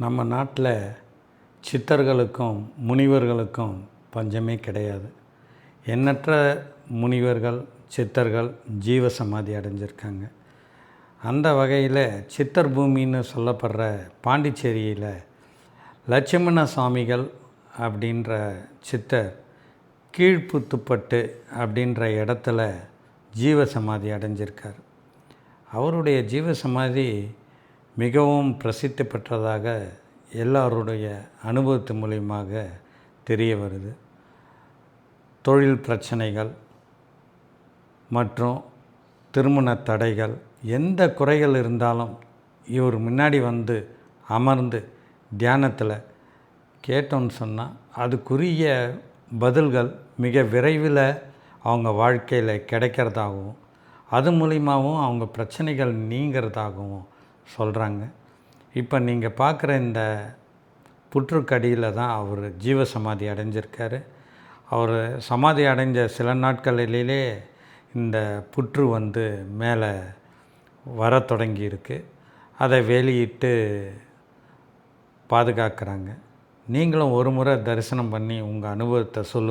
நம்ம நாட்டில் சித்தர்களுக்கும் முனிவர்களுக்கும் பஞ்சமே கிடையாது. எண்ணற்ற முனிவர்கள் சித்தர்கள் ஜீவசமாதி அடைஞ்சிருக்காங்க. அந்த வகையில் சித்தர் பூமின்னு சொல்லப்படுற பாண்டிச்சேரியில் லட்சுமண சுவாமிகள் அப்படின்ற சித்தர் கீழ்ப்புத்துப்பட்டு அப்படின்ற இடத்துல ஜீவசமாதி அடைஞ்சிருக்கார். அவருடைய ஜீவசமாதி மிகவும் பிரசித்தி பெற்றதாக எல்லாருடைய அனுபவத்து மூலியமாக தெரிய வருது. தொழில் பிரச்சனைகள் மற்றும் திருமண தடைகள் எந்த குறைகள் இருந்தாலும் இவர் முன்னாடி வந்து அமர்ந்து தியானத்தில் கேட்டோன்னு சொன்னால் அதுக்குரிய பதில்கள் மிக விரைவில் அவங்க வாழ்க்கையில் கிடைக்கிறதாகவும் அது மூலிமாவும் அவங்க பிரச்சனைகள் நீங்கிறதாகவும் சொல்கிறாங்க. இப்போ நீங்கள் பார்க்குற இந்த புற்றுக்கடியில் தான் அவர் ஜீவசமாதி அடைஞ்சிருக்காரு. அவர் சமாதி அடைஞ்ச சில நாட்களிலே இந்த புற்று வந்து மேலே வர தொடங்கியிருக்கு. அதை வெளியிட்டு பாதுகாக்கிறாங்க. நீங்களும் ஒரு முறை தரிசனம் பண்ணி உங்கள் அனுபவத்தை சொல்லுங்கள்.